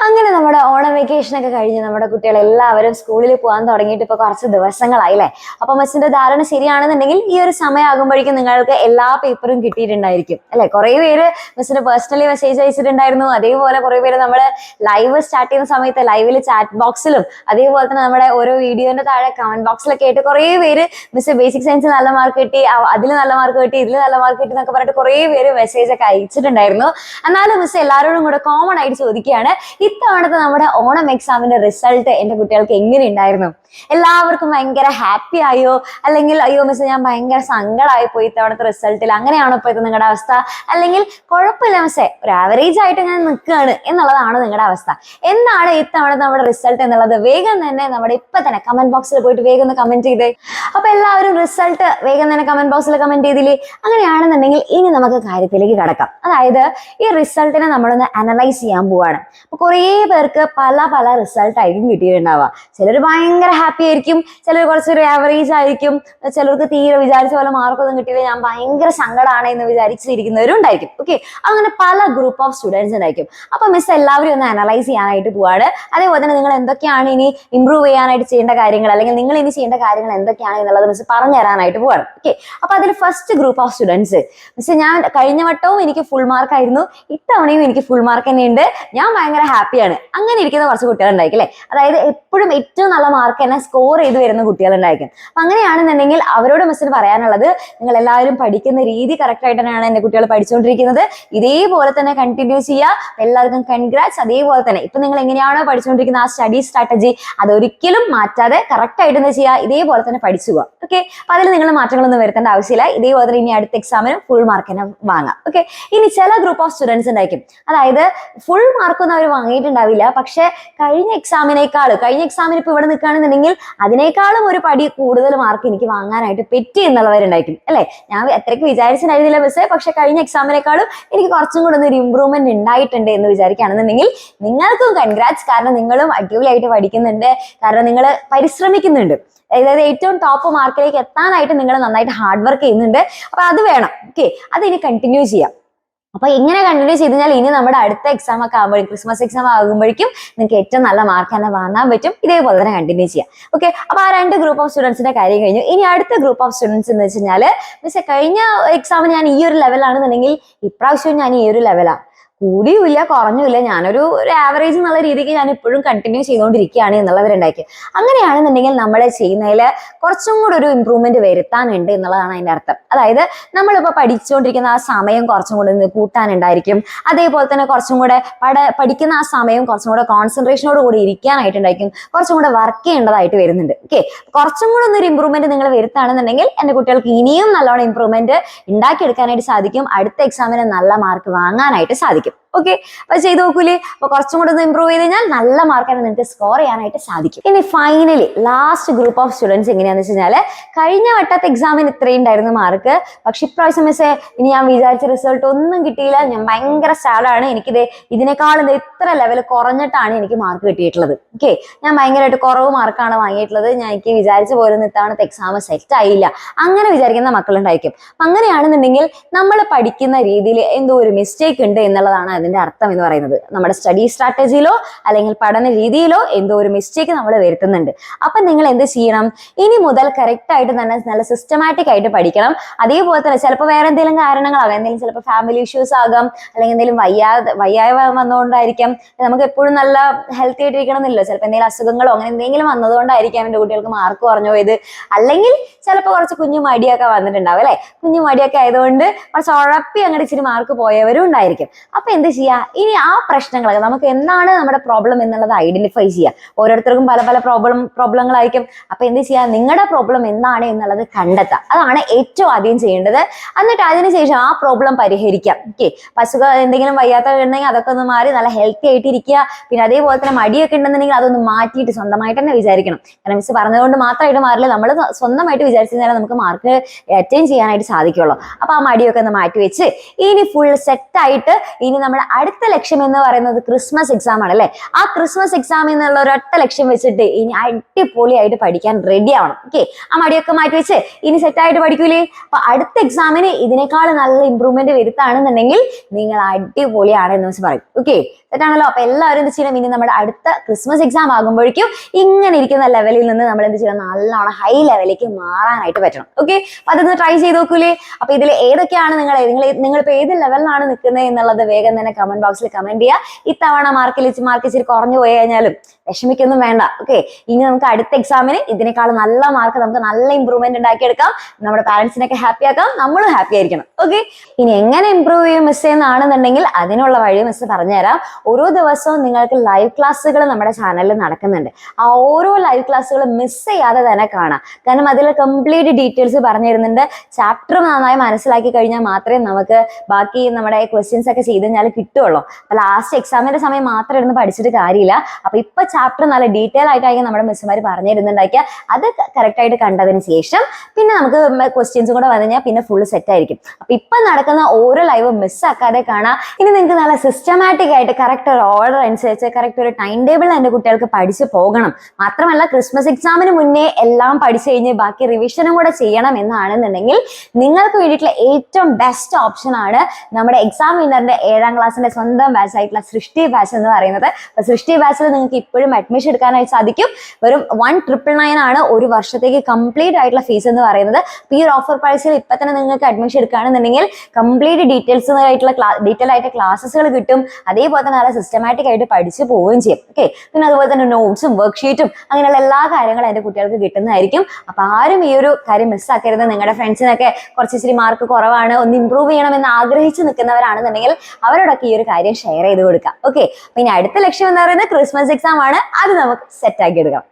അങ്ങനെ നമ്മുടെ ഓണം വെക്കേഷൻ ഒക്കെ കഴിഞ്ഞ് നമ്മുടെ കുട്ടികൾ എല്ലാവരും സ്കൂളിൽ പോകാൻ തുടങ്ങിയിട്ട് ഇപ്പൊ കുറച്ച് ദിവസങ്ങളായില്ലേ. അപ്പൊ മിസ്സിന്റെ ധാരണ ശരിയാണെന്നുണ്ടെങ്കിൽ ഈ ഒരു സമയമാകുമ്പോഴേക്കും നിങ്ങൾക്ക് എല്ലാ പേപ്പറും കിട്ടിയിട്ടുണ്ടായിരിക്കും അല്ലെ. കുറെ പേര് മിസ്സിന് പേഴ്സണലി മെസ്സേജ് അയച്ചിട്ടുണ്ടായിരുന്നു. അതേപോലെ കുറെ പേര് നമ്മള് ലൈവ് സ്റ്റാർട്ട് ചെയ്യുന്ന സമയത്ത് ലൈവില് ചാറ്റ് ബോക്സിലും അതേപോലെ തന്നെ നമ്മുടെ ഓരോ വീഡിയോന്റെ താഴെ കമന്റ് ബോക്സിലൊക്കെ ആയിട്ട് കുറെ പേര് മിസ് ബേസിക് സയൻസ് നല്ല മാർക്ക് കിട്ടി, അതിൽ നല്ല മാർക്ക് കിട്ടി, ഇതിൽ നല്ല മാർക്ക് കിട്ടി എന്നൊക്കെ പറഞ്ഞിട്ട് കുറെ പേര് മെസ്സേജ് ഒക്കെ അയച്ചിട്ടുണ്ടായിരുന്നു. എന്നാലും മിസ് എല്ലാവരോടും കൂടെ കോമൺ ആയിട്ട് ചോദിക്കുകയാണ്, ഇത്തവണത്തെ നമ്മുടെ ഓണം എക്സാമിന്റെ റിസൾട്ട് എന്റെ കുട്ടികൾക്ക് എങ്ങനെ ഉണ്ടായിരുന്നു? എല്ലാവർക്കും ഭയങ്കര ഹാപ്പി ആയോ, അല്ലെങ്കിൽ അയ്യോ മിസ് ഞാൻ ഭയങ്കര സങ്കടമായി പോയി ഇത്തവണത്തെ റിസൾട്ടിൽ, അങ്ങനെയാണോ ഇപ്പോഴത്തെ നിങ്ങളുടെ അവസ്ഥ? അല്ലെങ്കിൽ കുഴപ്പമില്ല മിസ്സേ ഒരു ആവറേജ് ആയിട്ട് ഞാൻ നിൽക്കുകയാണ് എന്നുള്ളതാണ് നിങ്ങളുടെ അവസ്ഥ? എന്താണ് ഇത്തവണ നമ്മുടെ റിസൾട്ട് എന്നുള്ളത് വേഗം തന്നെ നമ്മുടെ ഇപ്പൊ തന്നെ കമന്റ് ബോക്സിൽ പോയിട്ട് വേഗം ഒന്ന് കമന്റ് ചെയ്തേ. അപ്പൊ എല്ലാവരും റിസൾട്ട് വേഗം തന്നെ കമന്റ് ബോക്സിൽ കമന്റ് ചെയ്തില്ലേ? അങ്ങനെയാണെന്നുണ്ടെങ്കിൽ ഇനി നമുക്ക് കാര്യത്തിലേക്ക് കടക്കാം. അതായത് ഈ റിസൾട്ടിനെ നമ്മളൊന്ന് അനലൈസ് ചെയ്യാൻ പോവാണ്. അപ്പൊ കുറേ പേർക്ക് പല പല റിസൾട്ട് ആയിരിക്കും കിട്ടിയിട്ടുണ്ടാവുക. ചിലർ ഭയങ്കര ഹാപ്പി ആയിരിക്കും, ചിലർ കുറച്ചൊരു ആവറേജ് ആയിരിക്കും, ചിലർക്ക് തീരെ വിചാരിച്ച പോലെ മാർക്കൊന്നും കിട്ടിയില്ല ഞാൻ ഭയങ്കര സങ്കടമാണ് എന്ന് വിചാരിച്ചിരിക്കുന്നവരും ഉണ്ടായിരിക്കും. ഓക്കെ, അങ്ങനെ പല ഗ്രൂപ്പ് ഓഫ് സ്റ്റുഡൻസ് ഉണ്ടായിരിക്കും. അപ്പൊ മിസ് എല്ലാവരും ഒന്ന് അനലൈസ് ചെയ്യാനായിട്ട് പോവാണ്. അതേപോലെ തന്നെ നിങ്ങൾ എന്തൊക്കെയാണ് ഇനി ഇംപ്രൂവ് ചെയ്യാനായിട്ട് ചെയ്യേണ്ട കാര്യങ്ങൾ, അല്ലെങ്കിൽ നിങ്ങൾ ഇനി ചെയ്യേണ്ട കാര്യങ്ങൾ എന്തൊക്കെയാണ് എന്നുള്ളത് മിസ് പറഞ്ഞു തരാനായിട്ട് പോവാണ്. ഓക്കെ, അപ്പൊ അതിൽ first group of students, miss ഞാൻ കഴിഞ്ഞ വട്ടവും എനിക്ക് ഫുൾ മാർക്ക് ആയിരുന്നു, ഇത്തവണയും എനിക്ക് ഫുൾ മാർക്ക് തന്നെ ഉണ്ട്, ഞാൻ ഭയങ്കര ഹാപ്പിയാണ്, അങ്ങനെ ഇരിക്കുന്ന കുറച്ച് കുട്ടികൾ ഉണ്ടായിരിക്കും അല്ലെ. അതായത് എപ്പോഴും ഏറ്റവും നല്ല മാർക്ക് തന്നെ സ്കോർ ചെയ്ത് വരുന്ന കുട്ടികൾ ഉണ്ടായിരിക്കും. അപ്പൊ അങ്ങനെയാണെന്നുണ്ടെങ്കിൽ അവരോട് മിസ്സിന് പറയാനുള്ളത്, നിങ്ങൾ എല്ലാവരും പഠിക്കുന്ന രീതി കറക്റ്റ് ആയിട്ട് തന്നെയാണ് എന്റെ കുട്ടികൾ പഠിച്ചുകൊണ്ടിരിക്കുന്നത്, ഇതേപോലെ തന്നെ കണ്ടിന്യൂ ചെയ്യുക. എല്ലാവർക്കും കൺഗ്രാറ്റ്സ്. അതേപോലെ തന്നെ ഇപ്പൊ നിങ്ങൾ എങ്ങനെയാണോ പഠിച്ചുകൊണ്ടിരിക്കുന്ന ആ സ്റ്റഡി സ്ട്രാറ്റജി അതൊരിക്കലും മാറ്റാതെ കറക്റ്റ് ആയിട്ട് എന്താ ചെയ്യുക, ഇതേപോലെ തന്നെ പഠിച്ചു പോവാം. ഓക്കെ, അപ്പൊ അതിൽ നിങ്ങൾ മാറ്റങ്ങളൊന്നും വരുത്തേണ്ട ആവശ്യമില്ല. ഇതേപോലെ തന്നെ ഇനി അടുത്ത എക്സാമിന് ഫുൾ മാർക്ക് തന്നെ വാങ്ങാം. ഓക്കെ, ഇനി ചില ഗ്രൂപ്പ് ഓഫ് സ്റ്റുഡൻസ് ഉണ്ടായിരിക്കും, അതായത് ഫുൾ മാർക്കൊന്നും അവർ വാങ്ങിയിട്ടുണ്ടാവില്ല, പക്ഷെ കഴിഞ്ഞ എക്സാമിന് ഇപ്പൊ ഇവിടെ നിൽക്കുകയാണെന്നുണ്ടെങ്കിൽ അതിനേക്കാളും ഒരു പടി കൂടുതൽ മാർക്ക് എനിക്ക് വാങ്ങാനായിട്ട് പറ്റി എന്നുള്ളവരുണ്ടായിരിക്കും അല്ലെ. ഞാൻ എത്രയ്ക്ക് വിചാരിച്ചിട്ടുണ്ടായിരുന്നില്ല മിസ്സേ, പക്ഷെ കഴിഞ്ഞ എക്സാമിനേക്കാളും എനിക്ക് കുറച്ചും കൂടെ ഒരു ഇമ്പ്രൂവ്മെന്റ് ഉണ്ടായിട്ടുണ്ട് എന്ന് വിചാരിക്കുകയാണെന്നുണ്ടെങ്കിൽ നിങ്ങൾക്കും കൺഗ്രാറ്റ്സ്. കാരണം നിങ്ങളും അടിപൊളിയായിട്ട് പഠിക്കുന്നുണ്ട്, കാരണം നിങ്ങൾ പരിശ്രമിക്കുന്നുണ്ട്. അതായത് ഏറ്റവും ടോപ്പ് മാർക്കിലേക്ക് എത്താനായിട്ട് നിങ്ങൾ നന്നായിട്ട് ഹാർഡ് വർക്ക് ചെയ്യുന്നുണ്ട്. അപ്പൊ അത് വേണം. ഓക്കെ, അത് ഇനി കണ്ടിന്യൂ ചെയ്യാം. അപ്പൊ ഇങ്ങനെ കണ്ടിന്യൂ ചെയ്ത് കഴിഞ്ഞാൽ ഇനി നമ്മുടെ അടുത്ത എക്സാം ഒക്കെ ആകുമ്പോഴേക്കും, ക്രിസ്മസ് എക്സാം ആകുമ്പോഴേക്കും നിങ്ങൾക്ക് ഏറ്റവും നല്ല മാർക്ക് തന്നെ വാങ്ങാൻ പറ്റും. ഇതേപോലെ തന്നെ കണ്ടിന്യൂ ചെയ്യാം. ഓക്കെ, അപ്പൊ ആ രണ്ട് ഗ്രൂപ്പ് ഓഫ് സ്റ്റുഡൻസിന്റെ കാര്യം കഴിഞ്ഞു. ഇനി അടുത്ത ഗ്രൂപ്പ് ഓഫ് സ്റ്റുഡൻസ് എന്ന് വെച്ച് കഴിഞ്ഞാൽ, മിസ് കഴിഞ്ഞ എക്സാമിന് ഞാൻ ഈ ഒരു ലെവലാണെന്നുണ്ടെങ്കിൽ ഇപ്രാവശ്യവും ഞാൻ ഈ ഒരു ലെവലാണ്, കൂടിയുമില്ല കുറഞ്ഞുമില്ല, ഞാനൊരു ആവറേജ് എന്നുള്ള രീതിക്ക് ഞാൻ ഇപ്പോഴും കണ്ടിന്യൂ ചെയ്തുകൊണ്ടിരിക്കുകയാണ് എന്നുള്ളവരുണ്ടായിരിക്കും. അങ്ങനെയാണെന്നുണ്ടെങ്കിൽ നമ്മൾ ചെയ്യുന്നതിൽ കുറച്ചും കൂടെ ഒരു ഇമ്പ്രൂവ്മെന്റ് വരുത്താനുണ്ട് എന്നുള്ളതാണ് അതിന്റെ അർത്ഥം. അതായത് നമ്മളിപ്പോൾ പഠിച്ചുകൊണ്ടിരിക്കുന്ന ആ സമയം കുറച്ചും കൂടെ ഒന്ന് കൂട്ടാനുണ്ടായിരിക്കും. അതേപോലെ തന്നെ കുറച്ചും കൂടെ പഠിക്കുന്ന ആ സമയം കുറച്ചും കൂടെ കോൺസെൻട്രേഷനോട് കൂടി ഇരിക്കാനായിട്ടുണ്ടായിരിക്കും, കുറച്ചും കൂടെ വർക്ക് ചെയ്യേണ്ടതായിട്ട് വരുന്നുണ്ട്. ഓക്കെ, കുറച്ചും കൂടെ ഒന്നൊരു ഇമ്പ്രൂവ്മെന്റ് നിങ്ങൾ വരുത്താണെന്നുണ്ടെങ്കിൽ എൻ്റെ കുട്ടികൾക്ക് ഇനിയും നല്ലോണം ഇമ്പ്രൂവ്മെന്റ് ഉണ്ടാക്കിയെടുക്കാനായിട്ട് സാധിക്കും, അടുത്ത എക്സാമിന് നല്ല മാർക്ക് വാങ്ങാനായിട്ട് സാധിക്കും. ഓക്കെ, അപ്പൊ ചെയ്ത് നോക്കൂലേ? അപ്പൊ കുറച്ചും കൂടെ ഒന്ന് ഇമ്പ്രൂവ് ചെയ്ത് കഴിഞ്ഞാൽ നല്ല മാർക്കാണ് നിങ്ങൾക്ക് സ്കോർ ചെയ്യാനായിട്ട് സാധിക്കും. ഇനി finally last group of students എങ്ങനെയാന്ന് വെച്ച് കഴിഞ്ഞാൽ, കഴിഞ്ഞ വട്ടത്തെ എക്സാമിന് ഇത്രയും ഉണ്ടായിരുന്നു മാർക്ക്, പക്ഷെ ഇപ്രാവശ്യം മിസ്സേ ഇനി ഞാൻ വിചാരിച്ച റിസൾട്ട് ഒന്നും കിട്ടിയില്ല, ഞാൻ ഭയങ്കര സാഡാണ്, ഇതിനേക്കാളും ഇത്ര ലെവൽ കുറഞ്ഞിട്ടാണ് എനിക്ക് മാർക്ക് കിട്ടിയിട്ടുള്ളത്. ഓക്കെ, ഞാൻ ഭയങ്കരമായിട്ട് കുറവ് മാർക്കാണ് വാങ്ങിയിട്ടുള്ളത്, എനിക്ക് വിചാരിച്ച പോലെ ഇത്തവണത്തെ എക്സാം സെറ്റ് ആയില്ല, അങ്ങനെ വിചാരിക്കുന്ന മക്കളുണ്ടായിരിക്കും. അപ്പൊ അങ്ങനെയാണെന്നുണ്ടെങ്കിൽ നമ്മൾ പഠിക്കുന്ന രീതിയിൽ എന്തോ ഒരു മിസ്റ്റേക്ക് ഉണ്ട് എന്നുള്ളതാണ് അതിന്റെ അർത്ഥം എന്ന് പറയുന്നത്. നമ്മുടെ സ്റ്റഡി സ്ട്രാറ്റജിയിലോ അല്ലെങ്കിൽ പഠന രീതിയിലോ എന്തോ ഒരു മിസ്റ്റേക്ക് നമ്മൾ വരുത്തുന്നുണ്ട്. അപ്പൊ നിങ്ങൾ എന്ത് ചെയ്യണം, ഇനി മുതൽ കറക്റ്റ് ആയിട്ട് തന്നെ നല്ല സിസ്റ്റമാറ്റിക് ആയിട്ട് പഠിക്കണം. അതേപോലെ തന്നെ ചിലപ്പോൾ വേറെ എന്തെങ്കിലും കാരണങ്ങളാകാം, എന്തെങ്കിലും ചിലപ്പോൾ ഫാമിലി ഇഷ്യൂസ് ആകാം, അല്ലെങ്കിൽ എന്തെങ്കിലും വയ്യായ്മ വന്നുകൊണ്ടായിരിക്കാം, നമുക്ക് എപ്പോഴും നല്ല ഹെൽത്തി ആയിട്ടിരിക്കണം എന്നില്ലല്ലോ, ചിലപ്പോൾ എന്തെങ്കിലും അസുഖങ്ങളോ അങ്ങനെ എന്തെങ്കിലും വന്നതുകൊണ്ടായിരിക്കാം എൻ്റെ കുട്ടികൾക്ക് മാർക്ക് കുറഞ്ഞു പോയത്, അല്ലെങ്കിൽ ചിലപ്പോൾ കുറച്ച് കുഞ്ഞു മടിയൊക്കെ വന്നിട്ടുണ്ടാവും അല്ലെ. കുഞ്ഞു മടിയൊക്കെ ആയതുകൊണ്ട് കുറച്ച് ഉഴപ്പി അങ്ങോട്ട് ഇച്ചിരി മാർക്ക് പോയവരും ഉണ്ടായിരിക്കും. അപ്പൊ എന്ത് ചെയ്യുക, ഇനി ആ പ്രശ്നങ്ങളൊക്കെ നമുക്ക് എന്താണ് നമ്മുടെ പ്രോബ്ലം എന്നുള്ളത് ഐഡന്റിഫൈ ചെയ്യുക. ഓരോരുത്തർക്കും പല പല പ്രോബ്ലങ്ങളായിരിക്കും. അപ്പൊ എന്ത് ചെയ്യുക, നിങ്ങളുടെ പ്രോബ്ലം എന്താണ് എന്നുള്ളത് കണ്ടെത്തുക, അതാണ് ഏറ്റവും ആദ്യം ചെയ്യേണ്ടത്. എന്നിട്ട് അതിനുശേഷം ആ പ്രോബ്ലം പരിഹരിക്കാം. ഓക്കെ, അസുഖം എന്തെങ്കിലും വയ്യാത്ത ഉണ്ടെങ്കിൽ അതൊക്കെ ഒന്ന് മാറി നല്ല ഹെൽത്തി ആയിട്ട് ഇരിക്കുക. പിന്നെ അതേപോലെ തന്നെ മടിയൊക്കെ ഉണ്ടെന്നുണ്ടെങ്കിൽ അതൊന്ന് മാറ്റിയിട്ട് സ്വന്തമായിട്ട് തന്നെ വിചാരിക്കണം. കാരണം മിസ് പറഞ്ഞതുകൊണ്ട് മാത്രമായിട്ട് മാറില്ല, നമ്മൾ സ്വന്തമായിട്ട് വിചാരിച്ചു കഴിഞ്ഞാൽ നമുക്ക് മാർക്ക് അറ്റൈൻ ചെയ്യാനായിട്ട് സാധിക്കുള്ളൂ. അപ്പൊ ആ മടിയൊക്കെ ഒന്ന് മാറ്റി വെച്ച് ഇനി ഫുൾ സെറ്റ് ആയിട്ട് ഇനി നമ്മുടെ അടുത്ത ലക്ഷ്യം എന്ന് പറയുന്നത് ക്രിസ്മസ് എക്സാം ആണ് അല്ലെ. ആ ക്രിസ്മസ് എക്സാം എന്നുള്ള ഒരൊറ്റ ലക്ഷ്യം വെച്ചിട്ട് ഇനി അടിപൊളിയായിട്ട് പഠിക്കാൻ റെഡി ആവണം. ഓക്കെ, ആ മടിയൊക്കെ മാറ്റി വെച്ച് ഇനി സെറ്റായിട്ട് പഠിക്കൂലേ? അപ്പൊ അടുത്ത എക്സാമിന് ഇതിനേക്കാൾ നല്ല ഇമ്പ്രൂവ്മെന്റ് വരുത്താണെന്നുണ്ടെങ്കിൽ നിങ്ങൾ അടിപൊളിയാണ് എന്ന് വെച്ച് പറയും. ഓക്കെ, തെറ്റാണല്ലോ. അപ്പൊ എല്ലാവരും എന്ത് ചെയ്യണം, ഇനി നമ്മുടെ അടുത്ത ക്രിസ്മസ് എക്സാം ആകുമ്പോഴേക്കും ഇങ്ങനെ ഇരിക്കുന്ന ലെവലിൽ നിന്ന് നമ്മൾ എന്ത് ചെയ്യണം, നല്ലോണം ഹൈ ലെവലിലേക്ക് മാറാനായിട്ട് പറ്റണം. ഓക്കെ, അപ്പൊ അതൊന്ന് ട്രൈ ചെയ്ത് നോക്കൂലേ. അപ്പൊ ഇതിൽ ഏതൊക്കെയാണ് നിങ്ങളിപ്പോ ഏത് ലെവലിലാണ് നിൽക്കുന്നത് എന്നുള്ളത് വേഗം തന്നെ കമന്റ് ബോക്സിൽ കമന്റ് ചെയ്യുക. ഇത്തവണ മാർക്ക് ഇച്ചിരി കുറഞ്ഞു പോയി കഴിഞ്ഞാലും വിഷമിക്കൊന്നും വേണ്ട. ഓക്കെ, ഇനി നമുക്ക് അടുത്ത എക്സാമിന് ഇതിനേക്കാൾ നല്ല മാർക്ക്, നമുക്ക് നല്ല ഇമ്പ്രൂവ്മെന്റ് ഉണ്ടാക്കിയെടുക്കാം, നമ്മുടെ പാരന്റ്സിനൊക്കെ ഹാപ്പി ആക്കാം, നമ്മളും ഹാപ്പി ആയിരിക്കണം. ഓക്കെ, ഇനി എങ്ങനെ ഇമ്പ്രൂവ് ചെയ്യും മിസ് എന്നാണെന്നുണ്ടെങ്കിൽ അതിനുള്ള വഴി മിസ് പറഞ്ഞുതരാം. ഓരോ ദിവസവും നിങ്ങൾക്ക് ലൈവ് ക്ലാസ്സുകൾ നമ്മുടെ ചാനലിൽ നടക്കുന്നുണ്ട്. ആ ഓരോ ലൈവ് ക്ലാസ്സുകളും മിസ് ചെയ്യാതെ തന്നെ കാണാം. കാരണം അതിൽ കംപ്ലീറ്റ് ഡീറ്റെയിൽസ് പറഞ്ഞു തരുന്നുണ്ട്. ചാപ്റ്റർ നന്നായി മനസ്സിലാക്കി കഴിഞ്ഞാൽ മാത്രമേ നമുക്ക് ബാക്കി നമ്മുടെ ക്വസ്റ്റ്യൻസ് ഒക്കെ ചെയ്ത് കഴിഞ്ഞാൽ കിട്ടുള്ളൂ. അപ്പൊ ലാസ്റ്റ് എക്സാമിന്റെ സമയം മാത്രം ഇരുന്ന് പഠിച്ചിട്ട് കാര്യമില്ല. അപ്പൊ ഇപ്പൊ ചാപ്റ്റർ നല്ല ഡീറ്റെയിൽ ആയിട്ടായിരിക്കും നമ്മുടെ മിസ്സുമാർ പറഞ്ഞു തരുന്നുണ്ടാക്കിയ അത് കറക്റ്റ് ആയിട്ട് കണ്ടതിന് ശേഷം പിന്നെ നമുക്ക് ക്വസ്റ്റ്യൻസ് കൂടെ വന്നു കഴിഞ്ഞാൽ പിന്നെ ഫുള്ള് സെറ്റ് ആയിരിക്കും. അപ്പൊ ഇപ്പൊ നടക്കുന്ന ഓരോ ലൈവും മിസ്സാക്കാതെ കാണാം. ഇനി നിങ്ങൾക്ക് നല്ല സിസ്റ്റമാറ്റിക് ആയിട്ട് കറക്റ്റ് ഒരു ഓർഡർ അനുസരിച്ച് കറക്റ്റ് ഒരു ടൈം ടേബിൾ എന്റെ കുട്ടികൾക്ക് പഠിച്ച് പോകണം. മാത്രമല്ല ക്രിസ്മസ് എക്സാമിന് മുന്നേ എല്ലാം പഠിച്ചു കഴിഞ്ഞ് ബാക്കി റിവിഷനും കൂടെ ചെയ്യണം എന്നാണെന്നുണ്ടെങ്കിൽ നിങ്ങൾക്ക് വേണ്ടിയിട്ടുള്ള ഏറ്റവും ബെസ്റ്റ് ഓപ്ഷൻ ആണ് നമ്മുടെ എക്സാം വിന്നറിന്റെ 7ാം ക്ലാസ്സിന്റെ സ്വന്തം ബാച്ച് ആയിട്ടുള്ള സൃഷ്ടി ബാച്ച് എന്ന് പറയുന്നത്. അപ്പൊ സൃഷ്ടി ബാച്ചിൽ നിങ്ങൾക്ക് ഇപ്പോഴും അഡ്മിഷൻ എടുക്കാനായിട്ട് സാധിക്കും. വെറും 1999 ആണ് ഒരു വർഷത്തേക്ക് കംപ്ലീറ്റ് ആയിട്ടുള്ള ഫീസ് എന്ന് പറയുന്നത്. ഈ ഒരു ഓഫർ പ്രൈസിൽ ഇപ്പൊ തന്നെ നിങ്ങൾക്ക് അഡ്മിഷൻ എടുക്കുകയാണെന്നുണ്ടെങ്കിൽ കംപ്ലീറ്റ് ഡീറ്റെയിൽ ആയിട്ട് ക്ലാസ്സുകൾ കിട്ടും. അതേപോലെ തന്നെ നല്ല സിസ്റ്റമാറ്റിക് ആയിട്ട് പഠിച്ചു പോവുകയും ചെയ്യും. ഓക്കെ, പിന്നെ അതുപോലെ തന്നെ നോട്ട്സും വർക്ക്ഷീറ്റും അങ്ങനെയുള്ള എല്ലാ കാര്യങ്ങളും എന്റെ കുട്ടികൾക്ക് കിട്ടുന്നതായിരിക്കും. അപ്പൊ ആരും ഈ ഒരു കാര്യം മിസ്സാക്കരുത്. നിങ്ങളുടെ ഫ്രണ്ട്സിനൊക്കെ കുറച്ചിരി മാർക്ക് കുറവാണ്, ഒന്ന് ഇമ്പ്രൂവ് ചെയ്യണമെന്ന് ആഗ്രഹിച്ച് നിൽക്കുന്നവരാണെന്നുണ്ടെങ്കിൽ അവരോടൊക്കെ ഈ ഒരു കാര്യം ഷെയർ ചെയ്ത് കൊടുക്കാം. ഓക്കെ, അപ്പൊ ഇനി അടുത്ത ലക്ഷ്യം എന്ന് പറയുന്നത് ക്രിസ്മസ് എക്സാം ആണ്. അത് നമുക്ക് സെറ്റ് ആക്കി എടുക്കാം.